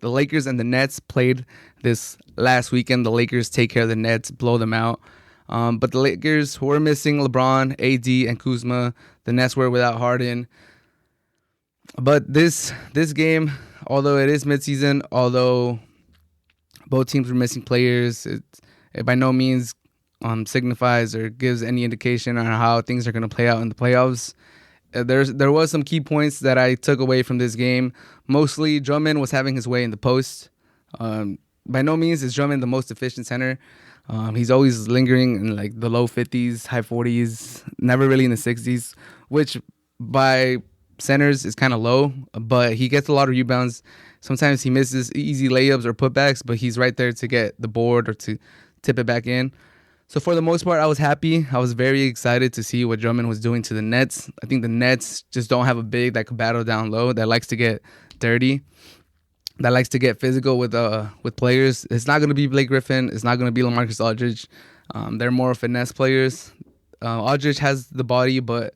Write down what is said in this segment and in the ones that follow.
the Lakers and the Nets played this last weekend. The Lakers take care of the Nets, blow them out. But the Lakers were missing LeBron, AD, and Kuzma. The Nets were without Harden. But this game, although it is midseason, although both teams were missing players, it by no means signifies or gives any indication on how things are going to play out in the playoffs. There was some key points that I took away from this game. Mostly, Drummond was having his way in the post. By no means is Drummond the most efficient center. He's always lingering in like the low 50s, high 40s, never really in the 60s, which by centers is kind of low, but he gets a lot of rebounds. Sometimes he misses easy layups or putbacks, but he's right there to get the board or to tip it back in. So for the most part, I was happy. I was very excited to see what Drummond was doing to the Nets. I think the Nets just don't have a big that could battle down low, that likes to get dirty, that likes to get physical with players. It's not going to be Blake Griffin. It's not going to be LaMarcus Aldridge. They're more finesse players. Aldridge has the body, but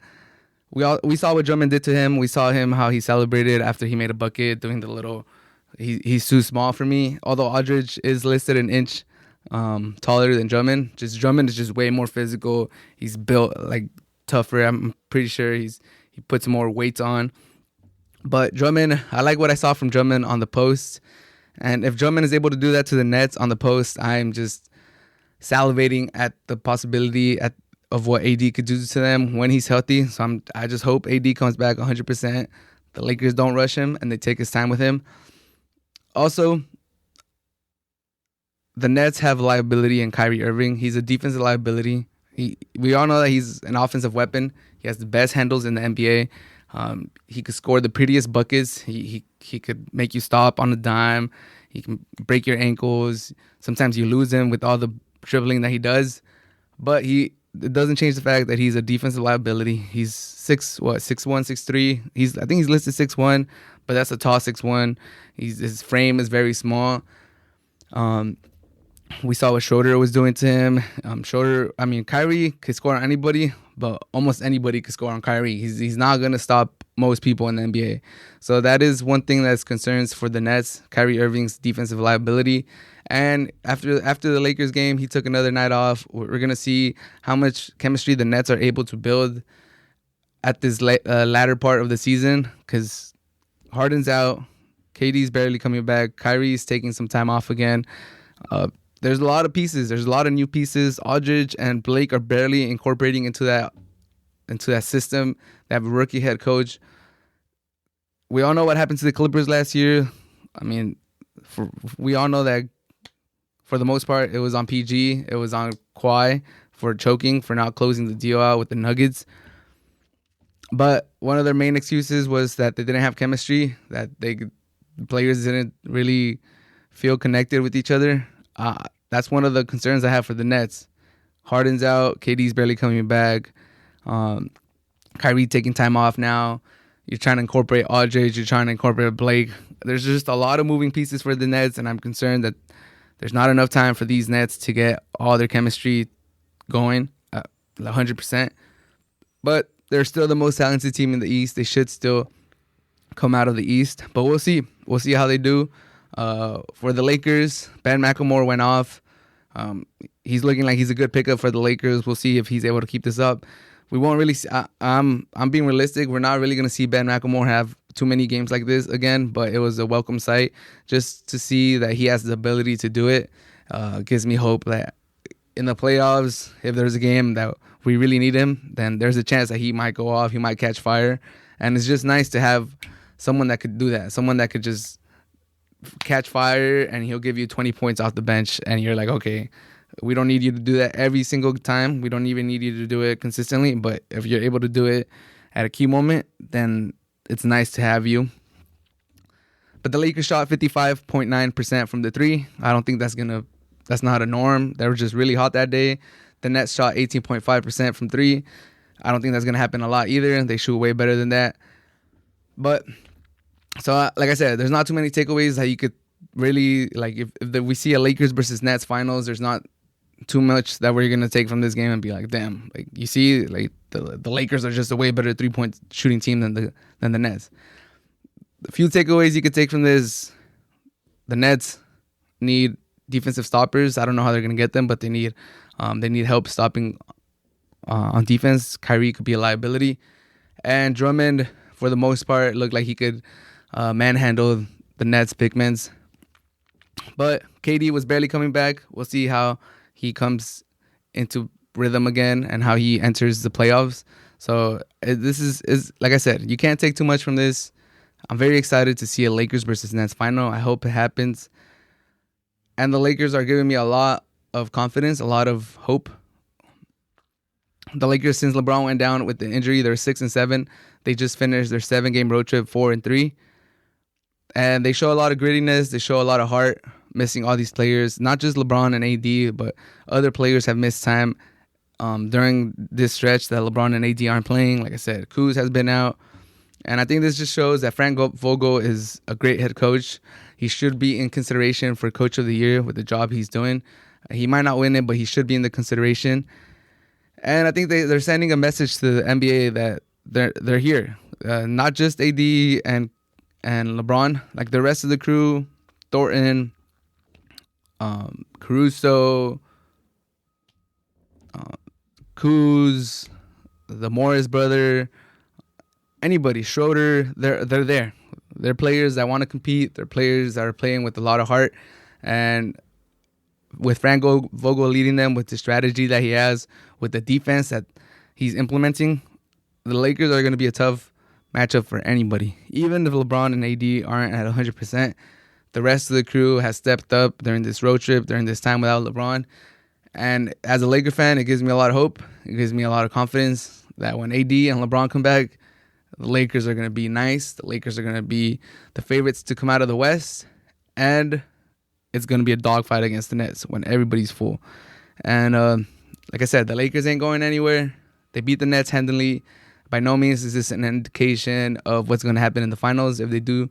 we saw what Drummond did to him. We saw how he celebrated after he made a bucket, doing the little. He's too small for me. Although Aldridge is listed an inch taller than Drummond. Drummond is just way more physical. He's built like tougher. I'm pretty sure he puts more weight on. But Drummond, I like what I saw from Drummond on the post. And if Drummond is able to do that to the Nets on the post, I'm just salivating at the possibility of what AD could do to them when he's healthy. So I just hope AD comes back 100%. The Lakers don't rush him and they take his time with him. Also, the Nets have liability in Kyrie Irving. He's a defensive liability. We all know that he's an offensive weapon. He has the best handles in the NBA. He could score the prettiest buckets. He could make you stop on a dime. He can break your ankles. Sometimes you lose him with all the dribbling that he does. But it doesn't change the fact that he's a defensive liability. He's 6'1", 6'3". I think he's listed 6'1", but that's a tall 6'1". His frame is very small. We saw what Schroeder was doing to him. Kyrie could score on anybody, but almost anybody could score on Kyrie. He's not going to stop most people in the NBA. So that is one thing that's concerns for the Nets, Kyrie Irving's defensive liability. And after the Lakers game, he took another night off. We're going to see how much chemistry the Nets are able to build at this latter part of the season, because Harden's out. KD's barely coming back. Kyrie's taking some time off again. There's a lot of pieces. There's a lot of new pieces. Aldridge and Blake are barely incorporating into that system. They have a rookie head coach. We all know what happened to the Clippers last year. We all know that for the most part, it was on PG. It was on Kawhi for choking, for not closing the deal out with the Nuggets. But one of their main excuses was that they didn't have chemistry, that the players didn't really feel connected with each other. That's one of the concerns I have for the Nets. Harden's out. KD's barely coming back. Kyrie taking time off now. You're trying to incorporate Aldridge. You're trying to incorporate Blake. There's just a lot of moving pieces for the Nets, and I'm concerned that there's not enough time for these Nets to get all their chemistry going 100%. But they're still the most talented team in the East. They should still come out of the East. But we'll see. We'll see how they do. For the Lakers, Ben McLemore went off. He's looking like he's a good pickup for the Lakers. We'll see if he's able to keep this up. We won't really see, I'm being realistic. We're not really going to see Ben McLemore have too many games like this again, but it was a welcome sight just to see that he has the ability to do it. Gives me hope that in the playoffs, if there's a game that we really need him, then there's a chance that he might go off, he might catch fire. And it's just nice to have someone that could do that, someone that could just catch fire and he'll give you 20 points off the bench and you're like, okay, we don't need you to do that every single time. We don't even need you to do it consistently. But if you're able to do it at a key moment, then it's nice to have you. But the Lakers shot 55.9% from the three. I don't think that's not a norm. They were just really hot that day. The Nets shot 18.5% from three. I don't think that's going to happen a lot either. They shoot way better than that. But so, like I said, there's not too many takeaways that you could really, like, if we see a Lakers versus Nets finals, there's not too much that we're going to take from this game and be like, damn, like, you see, like, the Lakers are just a way better three-point shooting team than the Nets. The few takeaways you could take from this, the Nets need defensive stoppers. I don't know how they're gonna get them, but they need help stopping on defense. Kyrie could be a liability, and Drummond, for the most part, looked like he could manhandle the Nets big men. But KD was barely coming back. We'll see how he comes into rhythm again and how he enters the playoffs. So this is like I said, you can't take too much from this. I'm very excited to see a Lakers versus Nets final. I hope it happens. And the Lakers are giving me a lot of confidence, a lot of hope. The Lakers, since LeBron went down with the injury, they're 6-7. They just finished their 7-game road trip, 4-3. And they show a lot of grittiness. They show a lot of heart, missing all these players. Not just LeBron and AD, but other players have missed time during this stretch that LeBron and AD aren't playing. Like I said, Kuz has been out. And I think this just shows that Frank Vogel is a great head coach. He should be in consideration for Coach of the Year with the job he's doing. He might not win it, but he should be in the consideration. And I think they're sending a message to the NBA that they're here. Not just AD and LeBron, like the rest of the crew, Thornton, Caruso, Kuz, the Morris brother, anybody, Schroeder, they're there. They're players that want to compete. They're players that are playing with a lot of heart. And with Frank Vogel leading them with the strategy that he has, with the defense that he's implementing, the Lakers are going to be a tough matchup for anybody. Even if LeBron and AD aren't at 100%, the rest of the crew has stepped up during this road trip, during this time without LeBron. And as a Laker fan, it gives me a lot of hope. It gives me a lot of confidence that when AD and LeBron come back, the Lakers are going to be nice. The Lakers are going to be the favorites to come out of the West. And it's going to be a dogfight against the Nets when everybody's full. And like I said, the Lakers ain't going anywhere. They beat the Nets handily. By no means is this an indication of what's going to happen in the finals if they do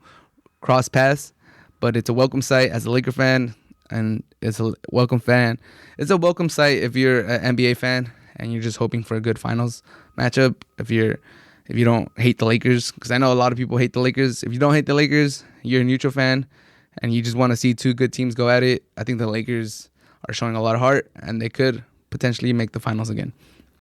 cross paths. But it's a welcome sight as a Laker fan. And it's a welcome fan. It's a welcome sight if you're an NBA fan and you're just hoping for a good finals matchup. If you don't hate the Lakers, because I know a lot of people hate the Lakers. If you don't hate the Lakers, you're a neutral fan and you just want to see two good teams go at it. I think the Lakers are showing a lot of heart and they could potentially make the finals again.